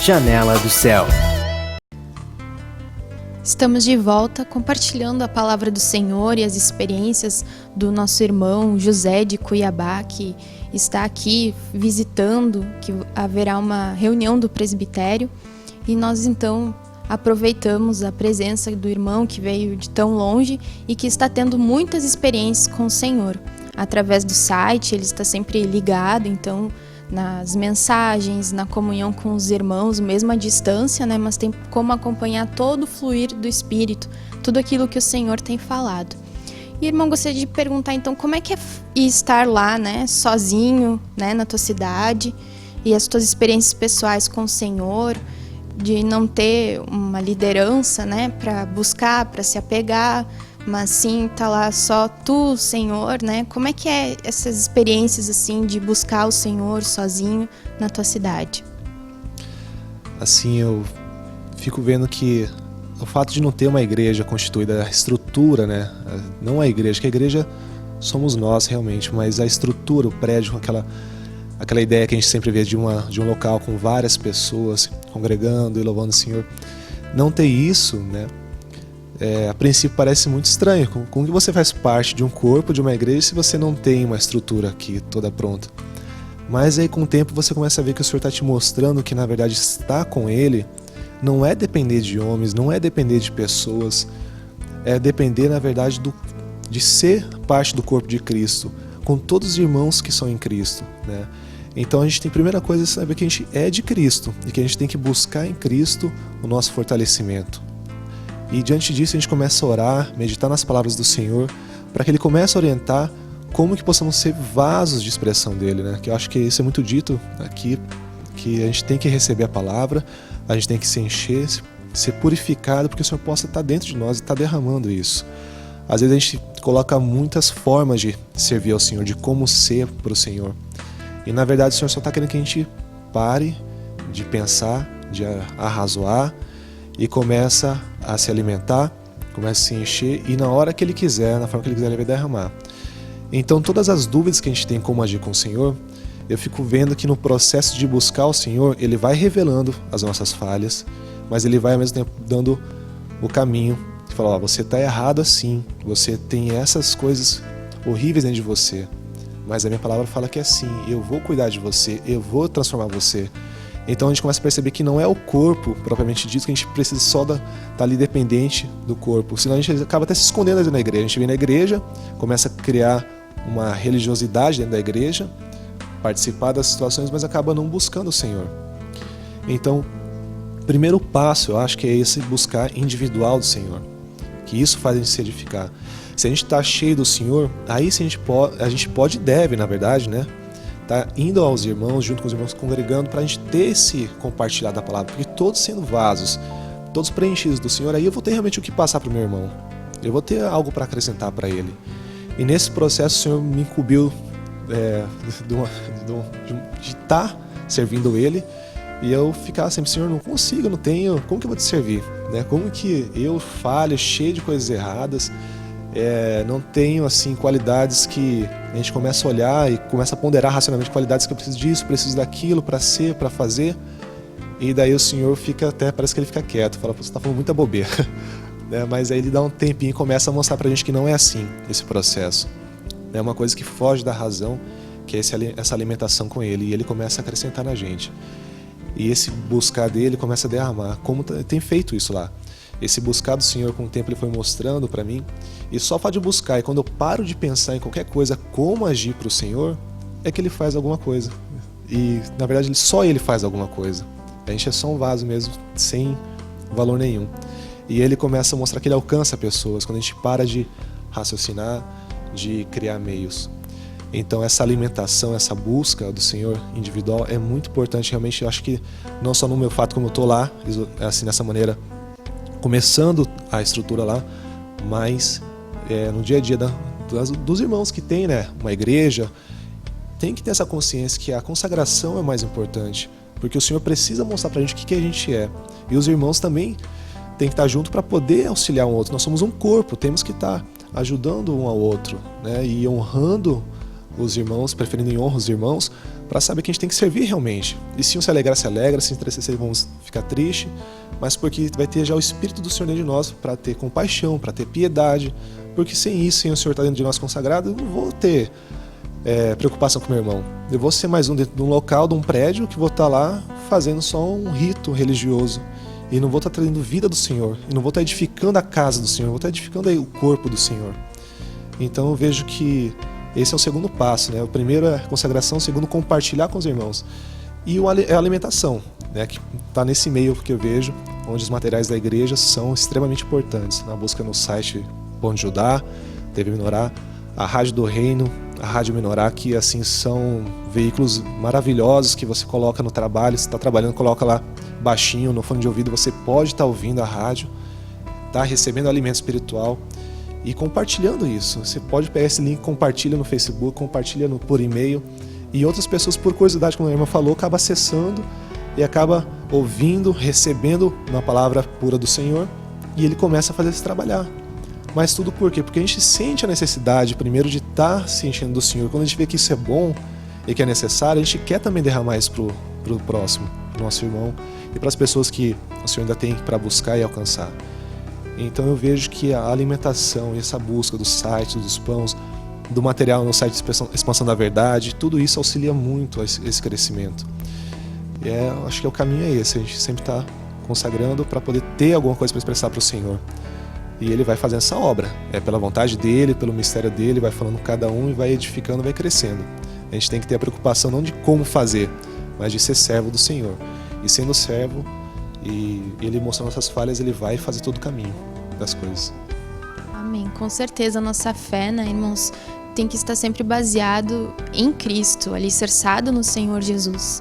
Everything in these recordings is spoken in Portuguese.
Janela do Céu. Estamos de volta compartilhando a palavra do Senhor e as experiências do nosso irmão José de Cuiabá, que está aqui visitando, que haverá uma reunião do presbitério, e nós então aproveitamos a presença do irmão que veio de tão longe e que está tendo muitas experiências com o Senhor. Através do site, ele está sempre ligado, então nas mensagens, na comunhão com os irmãos, mesmo à distância, né? Mas tem como acompanhar todo o fluir do Espírito, tudo aquilo que o Senhor tem falado. E, irmão, gostaria de perguntar, então, como é que é estar lá, né, sozinho, né, na tua cidade, e as tuas experiências pessoais com o Senhor, de não ter uma liderança, né, para buscar, para se apegar, mas sim tá lá só tu, Senhor, né? Como é que é essas experiências assim de buscar o Senhor sozinho na tua cidade? Assim, eu fico vendo que o fato de não ter uma igreja constituída, a estrutura, né? Não a igreja, que a igreja somos nós realmente, mas a estrutura, o prédio, com aquela ideia que a gente sempre vê de um local com várias pessoas congregando e louvando o Senhor. Não ter isso, né? A princípio parece muito estranho. Como que você faz parte de um corpo, de uma igreja, se você não tem uma estrutura aqui toda pronta? Mas aí com o tempo você começa a ver que o Senhor está te mostrando que na verdade estar com Ele não é depender de homens, não é depender de pessoas, é depender na verdade de ser parte do corpo de Cristo, com todos os irmãos que são em Cristo, né? Então a gente tem, primeira coisa, saber que a gente é de Cristo e que a gente tem que buscar em Cristo o nosso fortalecimento. E diante disso a gente começa a orar, meditar nas palavras do Senhor, para que Ele comece a orientar como que possamos ser vasos de expressão dEle, né? Que eu acho que isso é muito dito aqui, que a gente tem que receber a palavra, a gente tem que se encher, ser purificado, porque o Senhor possa estar dentro de nós e estar derramando isso. Às vezes a gente coloca muitas formas de servir ao Senhor, de como ser para o Senhor. E na verdade o Senhor só está querendo que a gente pare de pensar, de arrazoar, e começa a se alimentar, começa a se encher, e na hora que Ele quiser, na forma que Ele quiser, Ele vai derramar. Então todas as dúvidas que a gente tem como agir com o Senhor, eu fico vendo que no processo de buscar o Senhor, Ele vai revelando as nossas falhas, mas Ele vai ao mesmo tempo dando o caminho, e fala, você está errado assim, você tem essas coisas horríveis dentro de você, mas a minha palavra fala que é assim, eu vou cuidar de você, eu vou transformar você. Então a gente começa a perceber que não é o corpo propriamente dito, que a gente precisa só estar ali dependente do corpo. Senão a gente acaba até se escondendo ali na igreja. A gente vem na igreja, começa a criar uma religiosidade dentro da igreja, participar das situações, mas acaba não buscando o Senhor. Então, o primeiro passo, eu acho que é esse buscar individual do Senhor. Que isso faz a gente se edificar. Se a gente está cheio do Senhor, aí sim a gente pode e deve, na verdade, né? Tá indo aos irmãos, junto com os irmãos, congregando, para a gente ter esse compartilhar da palavra, porque todos sendo vasos, todos preenchidos do Senhor, aí eu vou ter realmente o que passar para o meu irmão, eu vou ter algo para acrescentar para ele. E nesse processo o Senhor me incumbiu de estar servindo Ele, e eu ficava sempre, Senhor, não consigo, não tenho, como que eu vou te servir? Né? Como que eu falho, cheio de coisas erradas, não tenho assim qualidades que a gente começa a olhar e começa a ponderar racionalmente qualidades que eu preciso disso, preciso daquilo para ser, para fazer, e daí o Senhor fica até, parece que Ele fica quieto, fala, você está falando muita bobeira, né? Mas aí Ele dá um tempinho e começa a mostrar pra gente que não é assim esse processo, é uma coisa que foge da razão, que é essa alimentação com Ele, e Ele começa a acrescentar na gente, e esse buscar dele começa a derramar, como tem feito isso lá. Esse buscar do Senhor, com o tempo Ele foi mostrando para mim, e só o fato de buscar, e quando eu paro de pensar em qualquer coisa, como agir para o Senhor, é que Ele faz alguma coisa. E na verdade só Ele faz alguma coisa. A gente é só um vaso mesmo, sem valor nenhum. E Ele começa a mostrar que Ele alcança pessoas, quando a gente para de raciocinar, de criar meios. Então essa alimentação, essa busca do Senhor individual é muito importante, realmente. Eu acho que não só no meu fato, como eu estou lá, assim, dessa maneira, começando a estrutura lá, mas no dia a dia dos irmãos que tem, né, uma igreja, tem que ter essa consciência que a consagração é mais importante, porque o Senhor precisa mostrar pra gente o que a gente é, e os irmãos também têm que estar junto para poder auxiliar um outro. Nós somos um corpo, temos que estar ajudando um ao outro, né, e honrando os irmãos, preferindo em honra os irmãos, para saber que a gente tem que servir realmente. E se um se alegra, se entristecer, vamos ficar triste, mas porque vai ter já o Espírito do Senhor dentro de nós para ter compaixão, para ter piedade, porque sem isso, sem o Senhor estar dentro de nós consagrado, eu não vou ter preocupação com meu irmão. Eu vou ser mais um dentro de um local, de um prédio, que vou estar lá fazendo só um rito religioso e não vou estar trazendo vida do Senhor, e não vou estar edificando a casa do Senhor, vou estar edificando aí o corpo do Senhor. Então eu vejo que esse é o segundo passo, né? O primeiro é a consagração, o segundo compartilhar com os irmãos. E a alimentação, né? Que está nesse meio que eu vejo, onde os materiais da igreja são extremamente importantes. Na busca no site Pão de Judá, TV Menorá, a Rádio do Reino, a Rádio Menorá, que assim são veículos maravilhosos que você coloca no trabalho, você está trabalhando, coloca lá baixinho no fone de ouvido, você pode estar ouvindo a rádio, está recebendo alimento espiritual e compartilhando isso. Você pode pegar esse link, compartilha no Facebook, compartilha por e-mail, e outras pessoas, por curiosidade, como a irmã falou, acaba acessando e acaba ouvindo, recebendo uma palavra pura do Senhor, e ele começa a fazer se trabalhar. Mas tudo por quê? Porque a gente sente a necessidade, primeiro, de estar se enchendo do Senhor. Quando a gente vê que isso é bom e que é necessário, a gente quer também derramar isso pro próximo, pro nosso irmão, e para as pessoas que o Senhor ainda tem para buscar e alcançar. Então eu vejo que a alimentação e essa busca dos sites, dos pães, do material no site Expansão da Verdade, tudo isso auxilia muito a esse crescimento. E acho que o caminho é esse, a gente sempre está consagrando para poder ter alguma coisa para expressar para o Senhor. E ele vai fazendo essa obra, pela vontade dele, pelo mistério dele, vai falando cada um e vai edificando, vai crescendo. A gente tem que ter a preocupação não de como fazer, mas de ser servo do Senhor. E sendo servo, e ele mostrando nossas falhas, ele vai fazer todo o caminho das coisas. Amém. Com certeza a nossa fé, né, irmãos, tem que estar sempre baseado em Cristo, alicerçado no Senhor Jesus.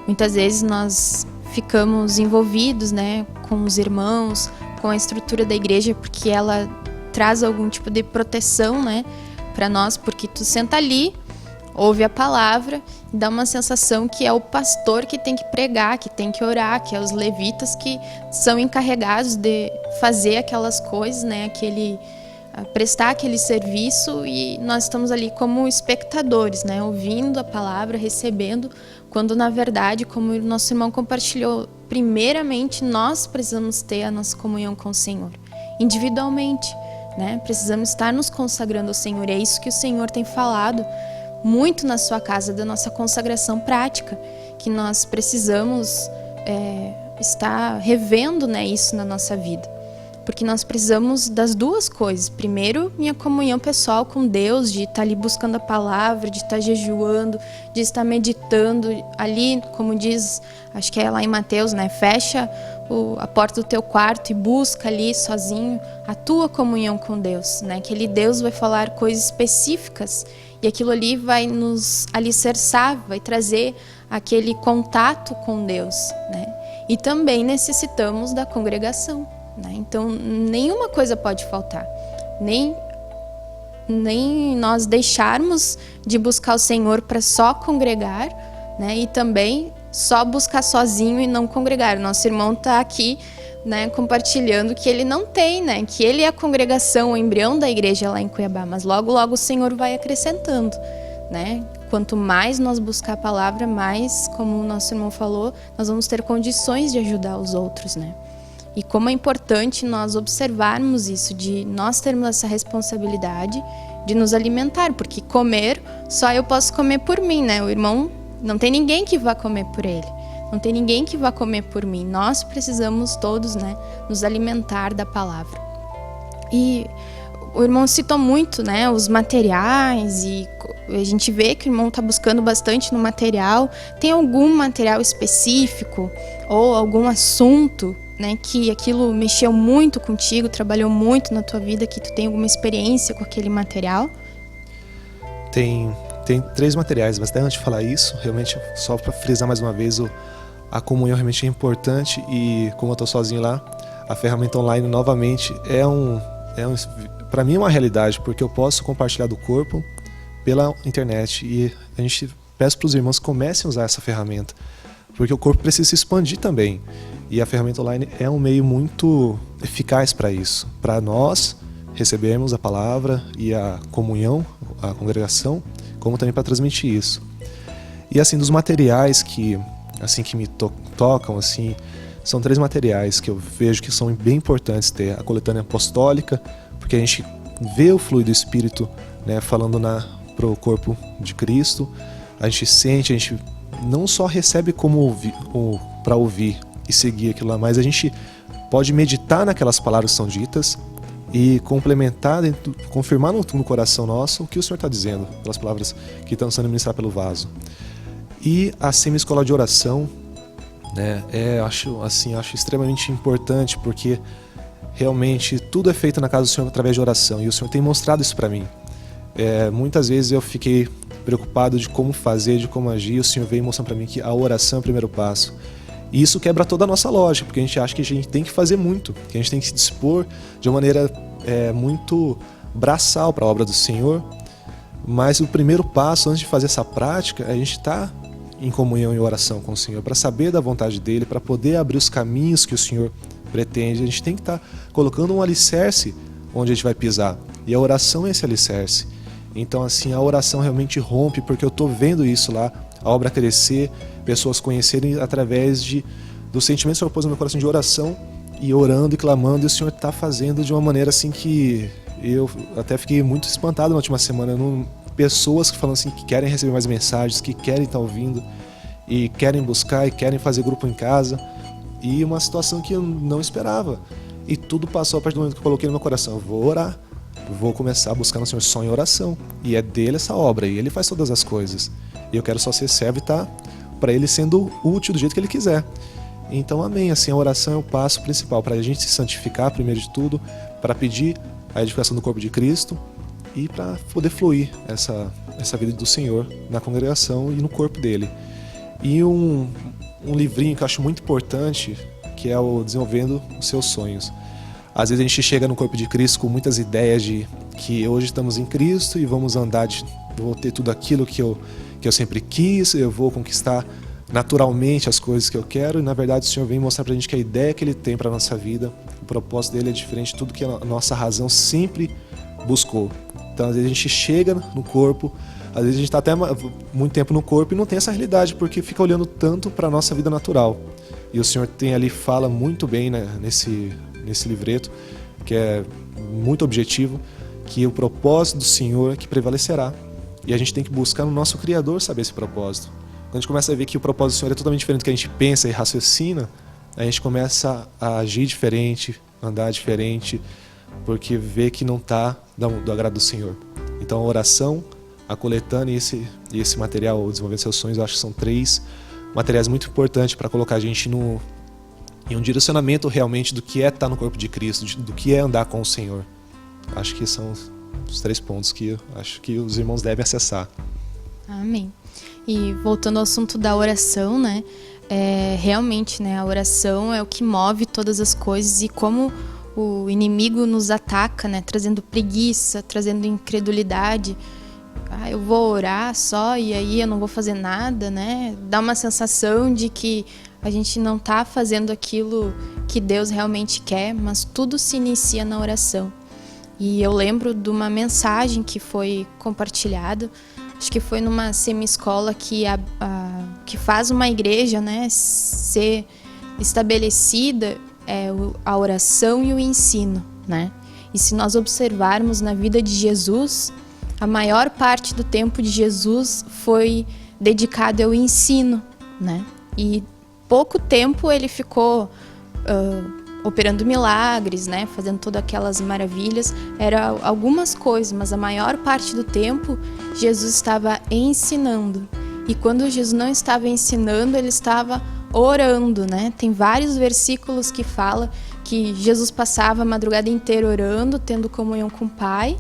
Muitas vezes nós ficamos envolvidos, né, com os irmãos, com a estrutura da igreja, porque ela traz algum tipo de proteção, né, para nós, porque tu senta ali, ouve a palavra e dá uma sensação que é o pastor que tem que pregar, que tem que orar, que é os levitas que são encarregados de fazer aquelas coisas, né, prestar aquele serviço, e nós estamos ali como espectadores, né, ouvindo a palavra, recebendo, quando na verdade, como o nosso irmão compartilhou, primeiramente nós precisamos ter a nossa comunhão com o Senhor, individualmente, né, precisamos estar nos consagrando ao Senhor, e é isso que o Senhor tem falado muito na sua casa, da nossa consagração prática, que nós precisamos estar revendo, né, isso na nossa vida. Porque nós precisamos das duas coisas. Primeiro, minha comunhão pessoal com Deus, de estar ali buscando a palavra, de estar jejuando, de estar meditando. Ali, como diz, acho que é lá em Mateus, né? Fecha a porta do teu quarto e busca ali sozinho a tua comunhão com Deus, né? Aquele Deus vai falar coisas específicas e aquilo ali vai nos alicerçar, vai trazer aquele contato com Deus, né? E também necessitamos da congregação, né? Então, nenhuma coisa pode faltar. Nem nós deixarmos de buscar o Senhor para só congregar, né? E também só buscar sozinho e não congregar. O nosso irmão está aqui, né, compartilhando que ele não tem, né? Que ele é a congregação, o embrião da igreja lá em Cuiabá. Mas logo, logo o Senhor vai acrescentando, né? Quanto mais nós buscar a palavra, mais, como o nosso irmão falou, nós vamos ter condições de ajudar os outros, né? E como é importante nós observarmos isso, de nós termos essa responsabilidade de nos alimentar, porque comer, só eu posso comer por mim, né? O irmão, não tem ninguém que vá comer por ele, não tem ninguém que vá comer por mim. Nós precisamos todos, né, nos alimentar da palavra. E o irmão citou muito, né, os materiais, e a gente vê que o irmão está buscando bastante no material. Tem algum material específico ou algum assunto, né, que aquilo mexeu muito contigo, trabalhou muito na tua vida, que tu tem alguma experiência com aquele material? Tem 3 materiais, mas até antes de falar isso, realmente, só para frisar mais uma vez, a comunhão realmente é importante, e como eu estou sozinho lá, a ferramenta online novamente para mim é uma realidade, porque eu posso compartilhar do corpo pela internet, e a gente peço para os irmãos que comecem a usar essa ferramenta, porque o corpo precisa se expandir também, e a ferramenta online é um meio muito eficaz para isso, para nós recebermos a palavra e a comunhão, a congregação, como também para transmitir isso. E assim, dos materiais que me tocam, assim, são 3 materiais que eu vejo que são bem importantes ter. A coletânea apostólica, porque a gente vê o fluir do Espírito, né, falando pro corpo de Cristo. A gente sente, a gente não só recebe como para ouvir e seguir aquilo lá, mas a gente pode meditar naquelas palavras que são ditas e complementar, confirmar no coração nosso o que o Senhor está dizendo, pelas palavras que estão sendo ministradas pelo vaso. E a semi-escola de oração, né, acho extremamente importante, porque realmente tudo é feito na casa do Senhor através de oração, e o Senhor tem mostrado isso para mim. Muitas vezes eu fiquei preocupado de como fazer, de como agir, e o Senhor veio mostrando para mim que a oração é o primeiro passo. E isso quebra toda a nossa lógica, porque a gente acha que a gente tem que fazer muito, que a gente tem que se dispor de uma maneira muito braçal para a obra do Senhor. Mas o primeiro passo, antes de fazer essa prática, é a gente estar em comunhão e oração com o Senhor, para saber da vontade dEle, para poder abrir os caminhos que o Senhor pretende. A gente tem que estar colocando um alicerce onde a gente vai pisar. E a oração é esse alicerce. Então, assim, a oração realmente rompe, porque eu estou vendo isso lá, a obra crescer, pessoas conhecerem através do sentimento que o Senhor pôs no meu coração de oração, e orando e clamando, e o Senhor está fazendo de uma maneira assim que eu até fiquei muito espantado na última semana. Pessoas que falam assim, que querem receber mais mensagens, que querem estar ouvindo, e querem buscar, e querem fazer grupo em casa, e uma situação que eu não esperava. E tudo passou a partir do momento que eu coloquei no meu coração: eu vou orar, vou começar a buscar no Senhor só em oração, e é dele essa obra, e ele faz todas as coisas, e eu quero só ser servo e estar para ele sendo útil do jeito que ele quiser. Então, amém, assim, a oração é o passo principal para a gente se santificar, primeiro de tudo, para pedir a edificação do corpo de Cristo e para poder fluir essa vida do Senhor na congregação e no corpo dele. E um livrinho que eu acho muito importante, que é o Desenvolvendo os Seus Sonhos. Às vezes a gente chega no corpo de Cristo com muitas ideias de que hoje estamos em Cristo e vamos andar, vou ter tudo aquilo que eu sempre quis, eu vou conquistar naturalmente as coisas que eu quero, e na verdade o Senhor vem mostrar pra gente que a ideia que Ele tem pra nossa vida, o propósito dele é diferente de tudo que a nossa razão sempre buscou. Então às vezes a gente chega no corpo, às vezes a gente está até muito tempo no corpo e não tem essa realidade, porque fica olhando tanto para a nossa vida natural. E o Senhor tem ali, fala muito bem, né, nesse livreto, que é muito objetivo, que o propósito do Senhor é que prevalecerá. E a gente tem que buscar no nosso Criador saber esse propósito. Quando a gente começa a ver que o propósito do Senhor é totalmente diferente do que a gente pensa e raciocina, a gente começa a agir diferente, andar diferente, porque vê que não está do agrado do Senhor. Então a oração, a coletânea e esse material, o Desenvolver Seus Sonhos, eu acho que são 3 materiais muito importantes para colocar a gente em um direcionamento realmente do que é estar no corpo de Cristo, do que é andar com o Senhor. Acho que são os 3 pontos que eu acho que os irmãos devem acessar. Amém. E voltando ao assunto da oração, né? Realmente, né? A oração é o que move todas as coisas, e como o inimigo nos ataca, né? Trazendo preguiça, trazendo incredulidade. Eu vou orar só e aí eu não vou fazer nada, né? Dá uma sensação de que a gente não está fazendo aquilo que Deus realmente quer, mas tudo se inicia na oração. E eu lembro de uma mensagem que foi compartilhada, acho que foi numa semi-escola que faz uma igreja, né, ser estabelecida, a oração e o ensino, né? E se nós observarmos na vida de Jesus, a maior parte do tempo de Jesus foi dedicado ao ensino, né? E pouco tempo ele ficou operando milagres, né? Fazendo todas aquelas maravilhas. Era algumas coisas, mas a maior parte do tempo Jesus estava ensinando. E quando Jesus não estava ensinando, ele estava orando, né? Tem vários versículos que fala que Jesus passava a madrugada inteira orando, tendo comunhão com o Pai.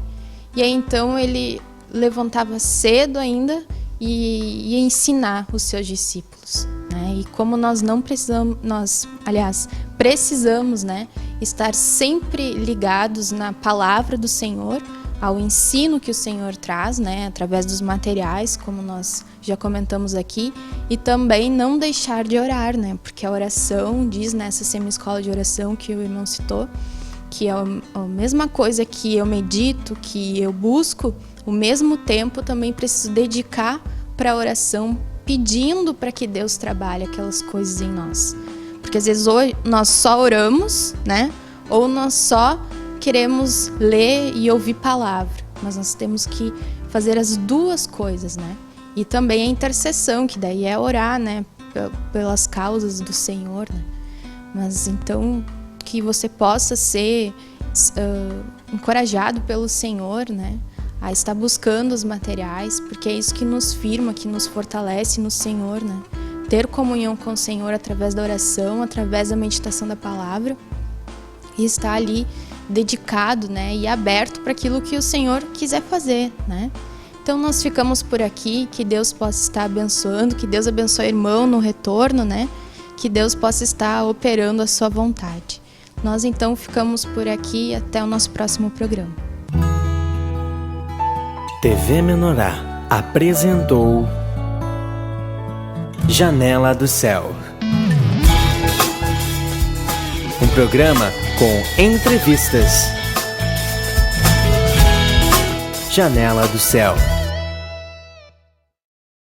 E aí então ele levantava cedo ainda e ia ensinar os seus discípulos, né? E como nós não precisamos, precisamos, né, estar sempre ligados na palavra do Senhor, ao ensino que o Senhor traz, né, através dos materiais, como nós já comentamos aqui, e também não deixar de orar, né, porque a oração, diz nessa semi-escola de oração que o irmão citou, que é a mesma coisa que eu medito, que eu busco, o mesmo tempo também preciso dedicar para a oração pedindo para que Deus trabalhe aquelas coisas em nós. Porque às vezes hoje nós só oramos, né? Ou nós só queremos ler e ouvir palavra. Mas nós temos que fazer as duas coisas, né? E também a intercessão, que daí é orar, né? Pelas causas do Senhor, né? Mas então que você possa ser encorajado pelo Senhor, né? A estar buscando os materiais, porque é isso que nos firma, que nos fortalece no Senhor, né? Ter comunhão com o Senhor através da oração, através da meditação da palavra, e estar ali dedicado, né? E aberto para aquilo que o Senhor quiser fazer, né? Então nós ficamos por aqui, que Deus possa estar abençoando, que Deus abençoe o irmão no retorno, né? Que Deus possa estar operando a sua vontade. Nós então ficamos por aqui, até o nosso próximo programa. TV Menorá apresentou Janela do Céu. Um programa com entrevistas. Janela do Céu.